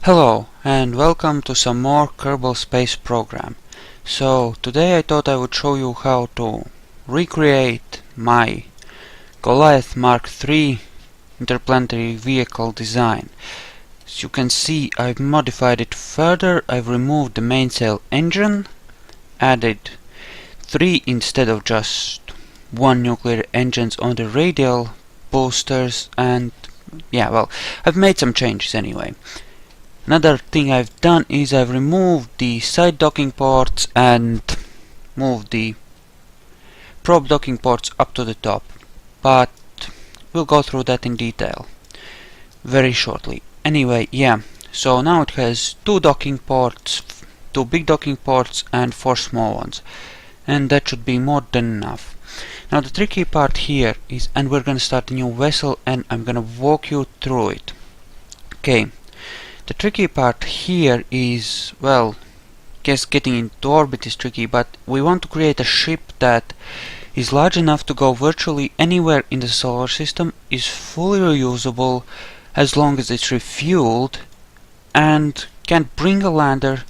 Hello and welcome to some more Kerbal Space Program. So today I thought I would show you how to recreate my Goliath MK3 interplanetary vehicle design. As you can see, I've modified it further. I've removed the mainsail engine, added 3 instead of just 1 nuclear engines on the radial boosters, and I've made some changes anyway. Another thing I've done is I've removed the side docking ports and moved the probe docking ports up to the top, but we'll go through that in detail very shortly. Anyway, so now it has 2 docking ports, 2 big docking ports and 4 small ones, and that should be more than enough. Now the tricky part here is, and we're gonna start a new vessel and I'm gonna walk you through it. Okay. The tricky part here is, well, guess getting into orbit is tricky, but we want to create a ship that is large enough to go virtually anywhere in the solar system, is fully reusable as long as it's refueled, and can bring a lander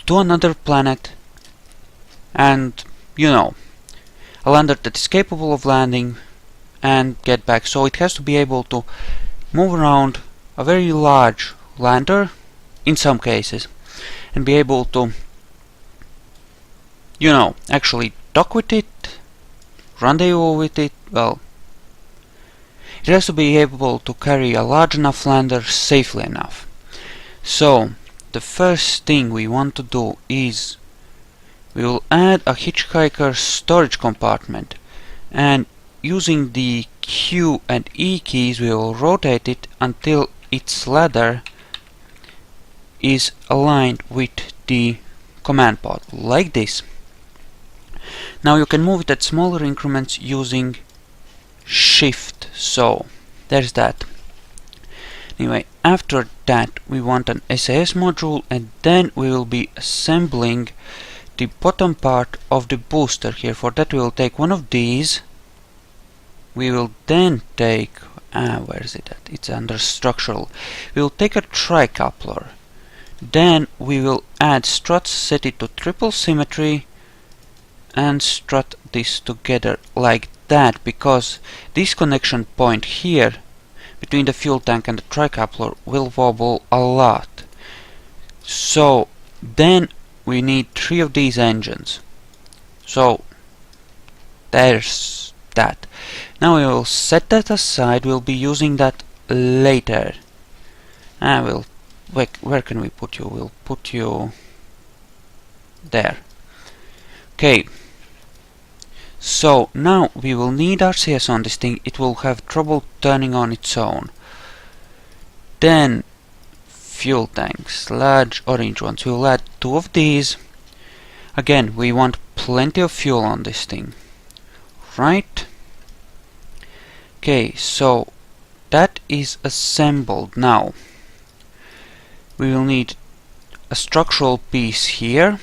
to another planet, and, you know, a lander that is capable of landing and get back. So it has to be able to move around a very large lander in some cases and be able to, you know, actually dock with it, rendezvous with it. Well, it has to be able to carry a large enough lander safely enough. So the first thing we want to do is we will add a hitchhiker storage compartment, and using the Q and E keys we will rotate it until its ladder is aligned with the command pod, like this. Now you can move it at smaller increments using shift, so there's that. Anyway, after that we want an SAS module, and then we will be assembling the bottom part of the booster here. For that we will take one of these. We will then take, where is it at? It's under structural. We will take a tricoupler. Then we will add struts, set it to triple symmetry, and strut this together like that, because this connection point here between the fuel tank and the tricoupler will wobble a lot. So then we need 3 of these engines. So there's that. Now we will set that aside. We'll be using that later. Where can we put you? We'll put you there. Okay. So now we will need RCS on this thing. It will have trouble turning on its own. Then fuel tanks, large orange ones. We will add 2 of these. Again, we want plenty of fuel on this thing. Right? Okay, so that is assembled. Now we will need a structural piece here.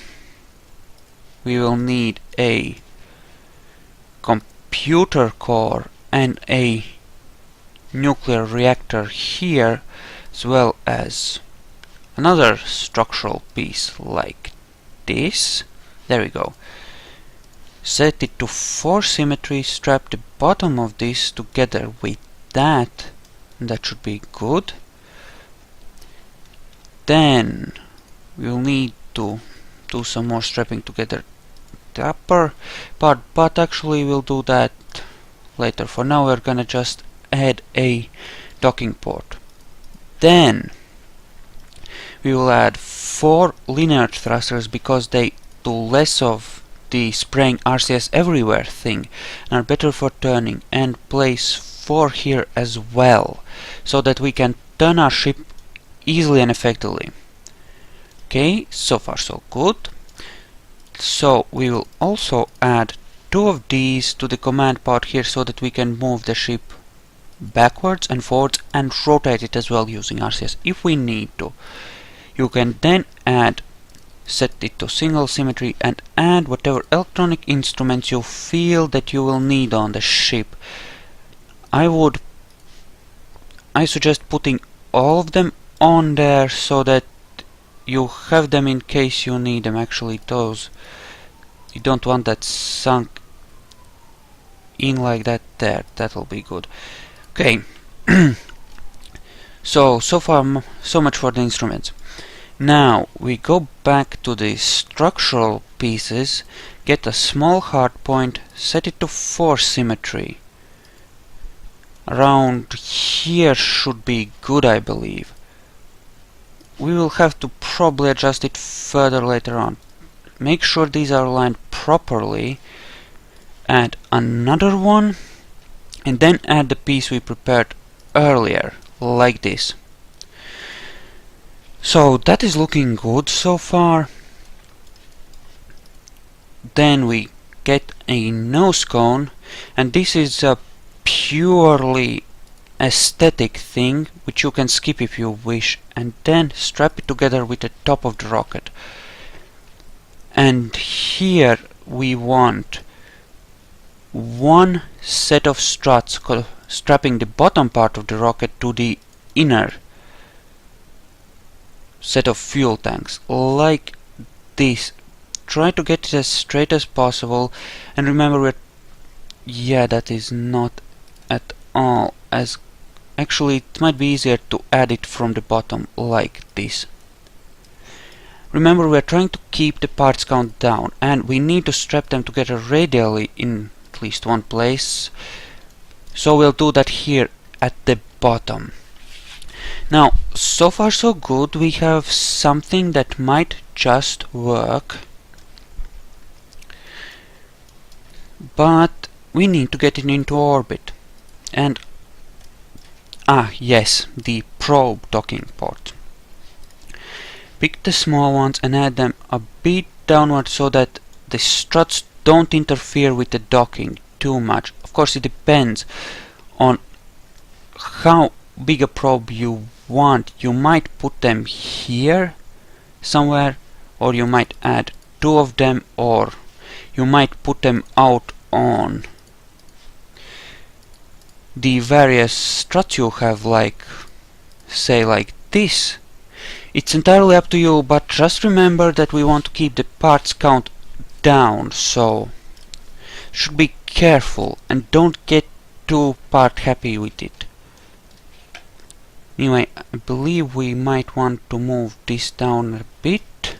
We will need a computer core and a nuclear reactor here, as well as another structural piece like this. There we go. Set it to 4 symmetry, strap the bottom of this together with that, and that should be good. Then we'll need to do some more strapping together the upper part, but actually we'll do that later. For now we're gonna just add a docking port. Then we will add 4 linear thrusters, because they do less of the spraying RCS everywhere thing and are better for turning, and place 4 here as well, so that we can turn our ship easily and effectively. Okay, so far so good. So we will also add 2 of these to the command pod here, so that we can move the ship backwards and forwards and rotate it as well using RCS if we need to. You can then set it to single symmetry and add whatever electronic instruments you feel that you will need on the ship. I suggest putting all of them on there so that you have them in case you need them. Actually, those, you don't want that sunk in like that there. That'll be good. Okay. So far so much for the instruments. Now we go back to the structural pieces, get a small hard point, set it to 4 symmetry. Around here should be good, I believe. We will have to probably adjust it further later on. Make sure these are aligned properly. Add another one, and then add the piece we prepared earlier, like this. So that is looking good so far. Then we get a nose cone, and this is a purely aesthetic thing which you can skip if you wish, and then strap it together with the top of the rocket. And here we want one set of struts strapping the bottom part of the rocket to the inner set of fuel tanks, like this. Try to get it as straight as possible, and remember yeah, that is not at all as... Actually, it might be easier to add it from the bottom, like this. Remember, we are trying to keep the parts count down, and we need to strap them together radially in at least one place. So we'll do that here at the bottom. Now, so far so good. We have something that might just work, but we need to get it into orbit. And yes, the probe docking port. Pick the small ones and add them a bit downward so that the struts don't interfere with the docking too much. Of course, it depends on how big a probe you want. You might put them here somewhere, or you might add 2 of them, or you might put them out on the various struts you have, like, say, like this. It's entirely up to you, but just remember that we want to keep the parts count down, so should be careful and don't get too part happy with it. Anyway, I believe we might want to move this down a bit,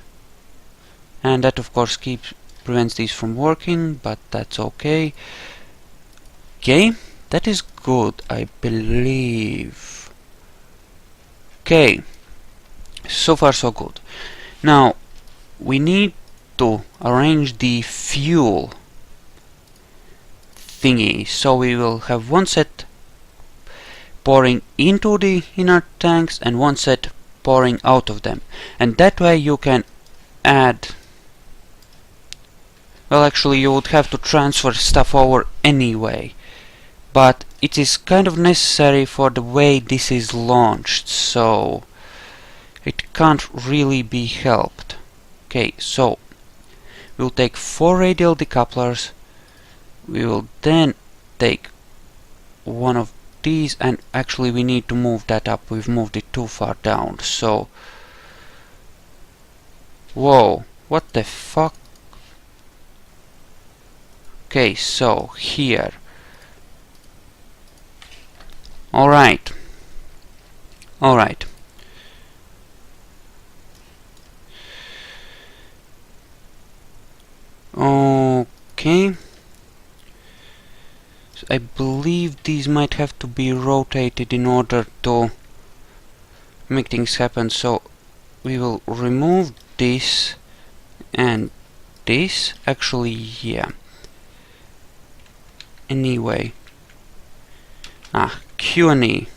and that of course prevents these from working, but that's okay. Okay, that is good, I believe. Okay, so far so good. Now we need to arrange the fuel thingy, so we will have one set pouring into the inner tanks and one set pouring out of them, and that way you can add... Well, actually you would have to transfer stuff over anyway, but it is kind of necessary for the way this is launched, so it can't really be helped. Okay, so we'll take 4 radial decouplers. We will then take one of these, and actually we need to move that up. We've moved it too far down, so... Whoa, what the fuck? Okay, so here. Alright. Alright. Okay. So I believe these might have to be rotated in order to make things happen, so we will remove this and this. Actually, yeah. Anyway. Q and E.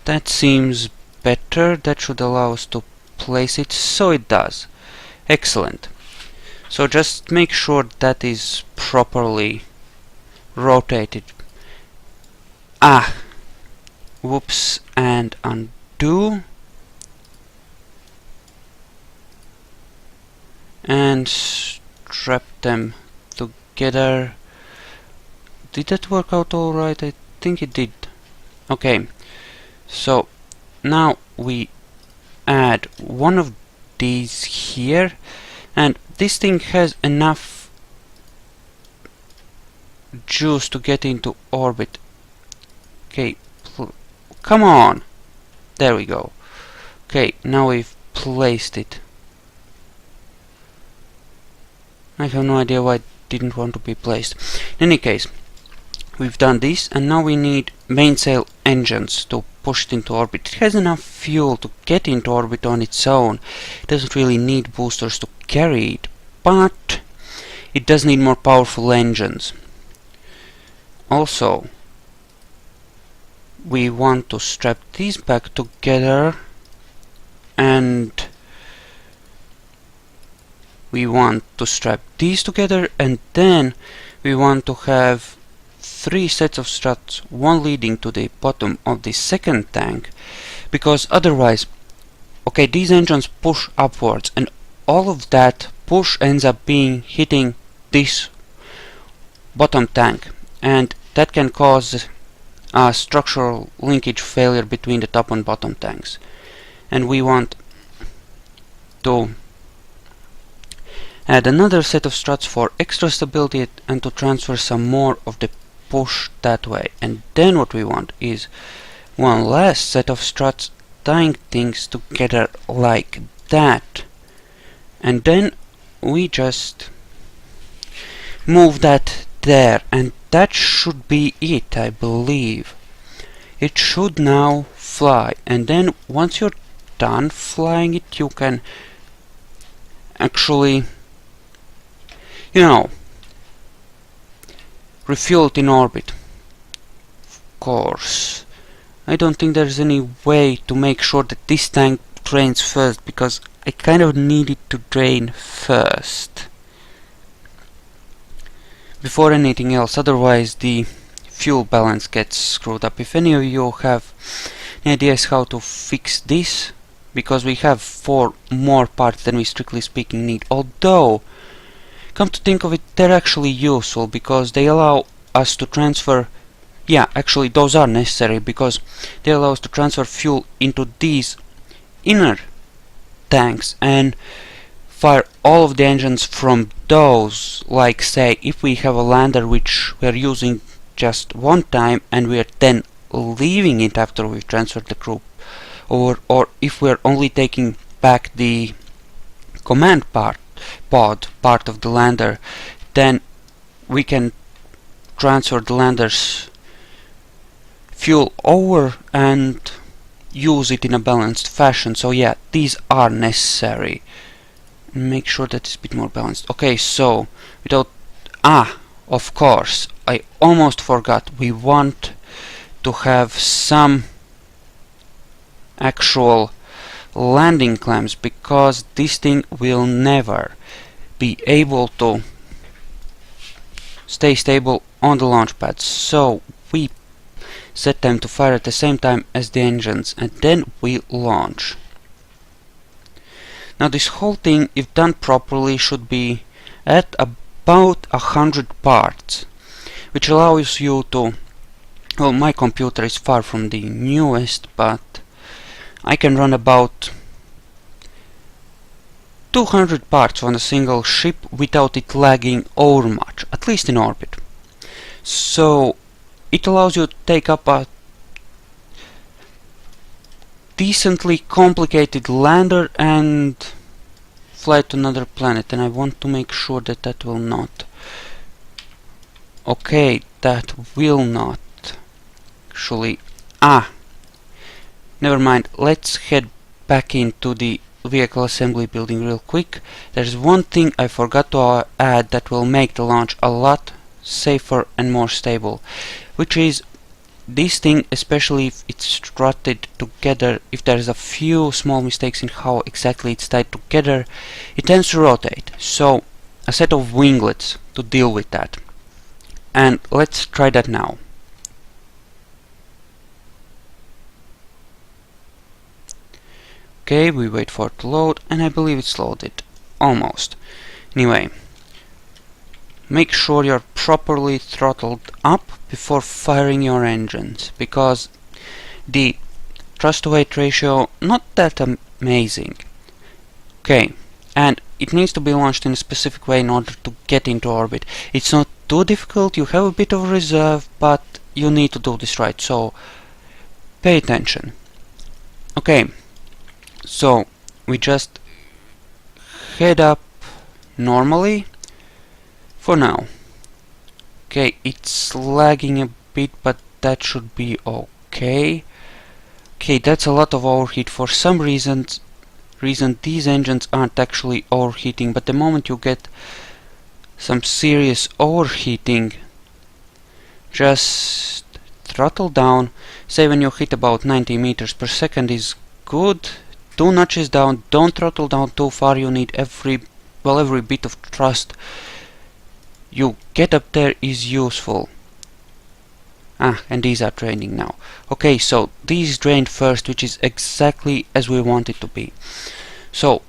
That seems better. That should allow us to place it, so it does. Excellent. So just make sure that is properly rotated. Whoops, and undo. And strap them together. Did that work out alright? I think it did. Okay, so now we add one of these here, and this thing has enough juice to get into orbit. Okay, come on! There we go. Okay, now we've placed it. I have no idea why it didn't want to be placed. In any case, we've done this, and now we need mainsail engines to push it into orbit. It has enough fuel to get into orbit on its own. It doesn't really need boosters to carry it, but it does need more powerful engines. Also, we want to strap these back together, and we want to strap these together, and then we want to have 3 sets of struts, one leading to the bottom of the second tank, because otherwise, okay, these engines push upwards, and all of that push ends up hitting this bottom tank, and that can cause a structural linkage failure between the top and bottom tanks. And we want to add another set of struts for extra stability and to transfer some more of the push that way. And then what we want is one last set of struts tying things together like that. And then we just move that there, and that should be it, I believe. It should now fly, and then once you're done flying it, you can actually, you know, refuel it in orbit. Of course, I don't think there's any way to make sure that this tank drains first, because I kind of need it to drain first before anything else, otherwise the fuel balance gets screwed up. If any of you have any ideas how to fix this, because we have 4 more parts than we strictly speaking need, although, come to think of it, they're actually useful because they allow us to transfer, yeah, actually those are necessary because they allow us to transfer fuel into these inner tanks and fire all of the engines from those. Like, say, if we have a lander which we're using just one time and we're then leaving it after we've transferred the crew, or if we're only taking back the command pod part of the lander, then we can transfer the lander's fuel over and use it in a balanced fashion. So yeah, these are necessary. Make sure that it's a bit more balanced. Okay, so without of course, I almost forgot, we want to have some actual landing clamps, because this thing will never be able to stay stable on the launch pad. So we set them to fire at the same time as the engines, and then we launch. Now this whole thing, if done properly, should be at about 100 parts, which allows you to, well, my computer is far from the newest, but I can run about 200 parts on a single ship without it lagging over much, at least in orbit. So it allows you to take up a decently complicated lander and fly to another planet, and I want to make sure that that will not. Okay, that will not. Actually, never mind. Let's head back into the vehicle assembly building real quick. There's one thing I forgot to add that will make the launch a lot safer and more stable, which is this thing, especially if it's strutted together. If there's a few small mistakes in how exactly it's tied together, it tends to rotate. So a set of winglets to deal with that. And let's try that now. Okay, we wait for it to load, and I believe it's loaded. Almost. Anyway, make sure you're properly throttled up before firing your engines, because the thrust to weight ratio, not that amazing. Okay, and it needs to be launched in a specific way in order to get into orbit. It's not too difficult, you have a bit of reserve, but you need to do this right, so pay attention. Okay, so we just head up normally for now. Okay, it's lagging a bit, but that should be okay. Okay, that's a lot of overheat. For some reason these engines aren't actually overheating, but the moment you get some serious overheating, just throttle down. Say when you hit about 90 meters per second is good. 2 notches down, don't throttle down too far, you need every bit of thrust you get up there is useful. And these are draining now. Okay, so these drained first, which is exactly as we want it to be. So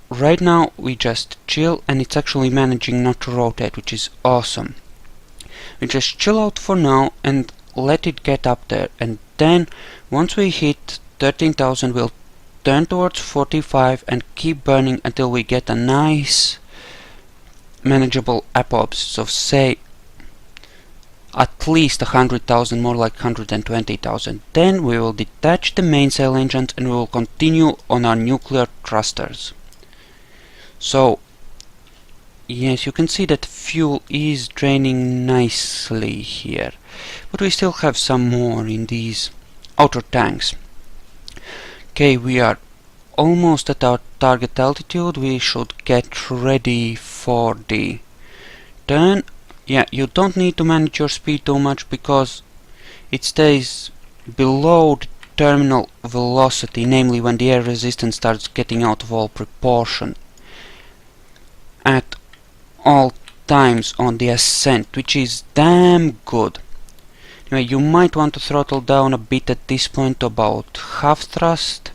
right now we just chill, and it's actually managing not to rotate, which is awesome. We just chill out for now and let it get up there, and then once we hit 13,000 we'll turn towards 45 and keep burning until we get a nice manageable apoapsis. So say at least 100,000, more like 120,000. Then we will detach the mainsail engines and we will continue on our nuclear thrusters. So yes, you can see that fuel is draining nicely here, but we still have some more in these outer tanks. Okay, we are almost at our target altitude. We should get ready for the turn. Yeah, you don't need to manage your speed too much because it stays below the terminal velocity, namely when the air resistance starts getting out of all proportion, at all times on the ascent, which is damn good. Anyway, you might want to throttle down a bit at this point to about half thrust,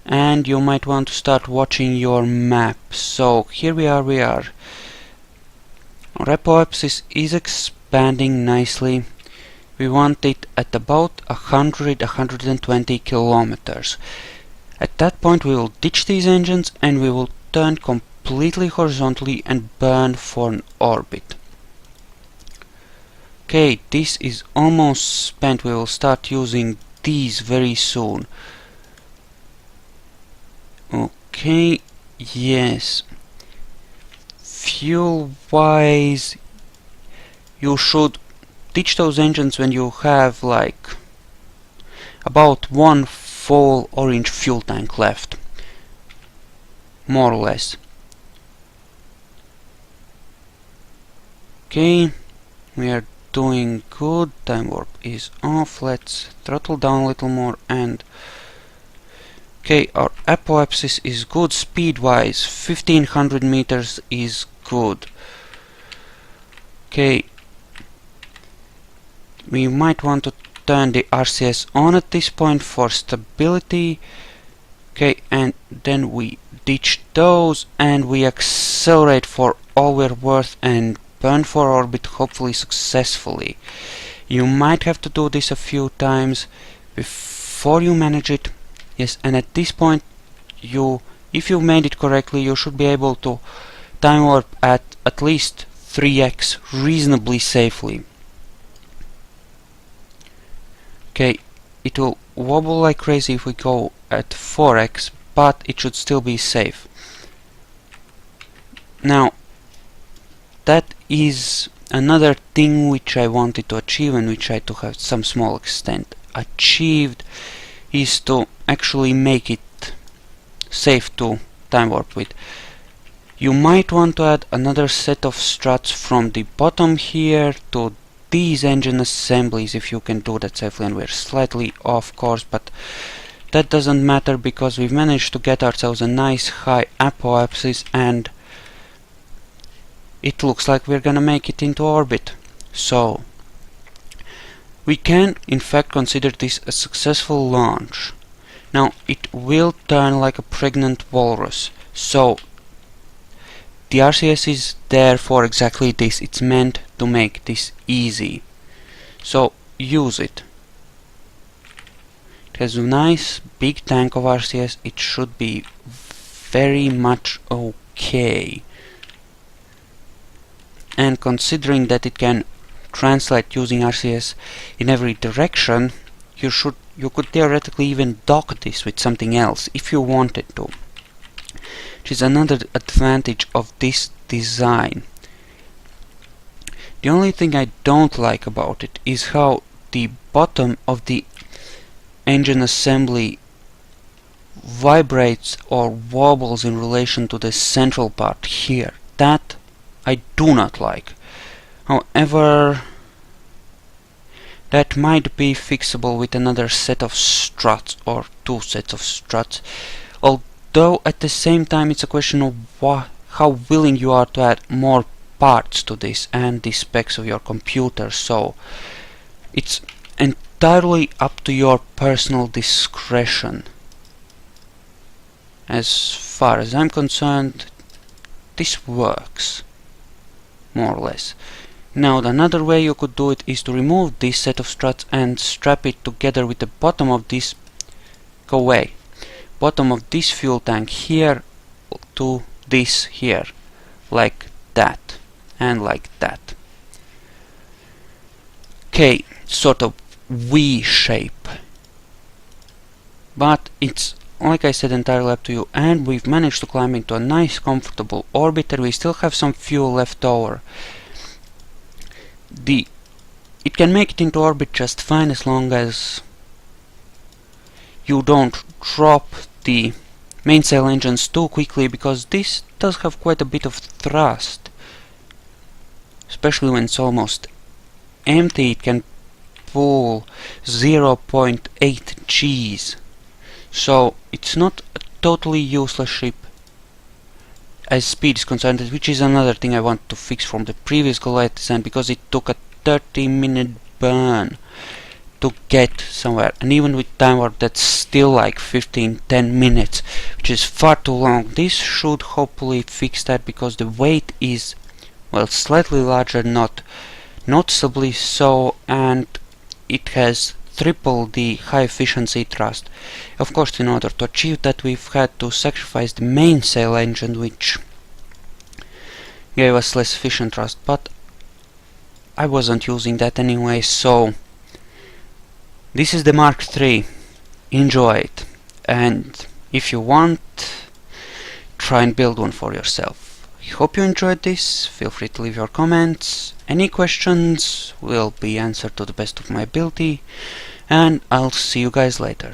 and you might want to start watching your map. So here we are. Our apoapsis is expanding nicely. We want it at about 120 kilometers. At that point we will ditch these engines and we will turn completely horizontally and burn for an orbit. Okay, this is almost spent. We will start using these very soon. Okay, yes. Fuel wise, you should ditch those engines when you have like about one full orange fuel tank left, more or less. Okay, we are doing good. Time warp is off. Let's throttle down a little more, and okay, our apoapsis is good. Speed wise 1500 meters is good. Okay, we might want to turn the RCS on at this point for stability. Okay, and then we ditch those and we accelerate for all we're worth and burn for orbit, hopefully successfully. You might have to do this a few times before you manage it. Yes, and at this point, if you made it correctly, you should be able to time warp at least 3x reasonably safely. Okay, it will wobble like crazy if we go at 4x, but it should still be safe. Now, that is another thing which I wanted to achieve and which I to have some small extent achieved, is to actually make it safe to time warp with. You might want to add another set of struts from the bottom here to these engine assemblies if you can do that safely, and we're slightly off course, but that doesn't matter because we've managed to get ourselves a nice high apoapsis and it looks like we're gonna make it into orbit. So we can in fact consider this a successful launch. Now it will turn like a pregnant walrus, so the RCS is there for exactly this. It's meant to make this easy, so use it. It has a nice big tank of RCS. It should be very much okay. And considering that it can translate using RCS in every direction, you could theoretically even dock this with something else if you wanted to. Which is another advantage of this design. The only thing I don't like about it is how the bottom of the engine assembly vibrates or wobbles in relation to the central part here. That I do not like. However, that might be fixable with another set of struts or two sets of struts. Although at the same time it's a question of how willing you are to add more parts to this and the specs of your computer. So it's entirely up to your personal discretion. As far as I'm concerned, this works more or less. Now another way you could do it is to remove this set of struts and strap it together with the bottom of this bottom of this fuel tank here to this here, like that and like that. Okay, sort of V shape, but it's, like I said, entirely up to you. And we've managed to climb into a nice comfortable orbiter. We still have some fuel left over. It can make it into orbit just fine as long as you don't drop the mainsail engines too quickly, because this does have quite a bit of thrust. Especially when it's almost empty, it can pull 0.8 Gs. So it's not a totally useless ship as speed is concerned, which is another thing I want to fix from the previous Goliath design, because it took a 30-minute burn to get somewhere, and even with time warp that's still like 15-10 minutes, which is far too long. This should hopefully fix that, because the weight is, well, slightly larger, not noticeably so, and it has triple the high efficiency thrust. Of course, in order to achieve that, we've had to sacrifice the mainsail engine, which gave us less efficient thrust, but I wasn't using that anyway. So this is the Mark III. Enjoy it, and if you want, try and build one for yourself. I hope you enjoyed this. Feel free to leave your comments. Any questions will be answered to the best of my ability, and I'll see you guys later.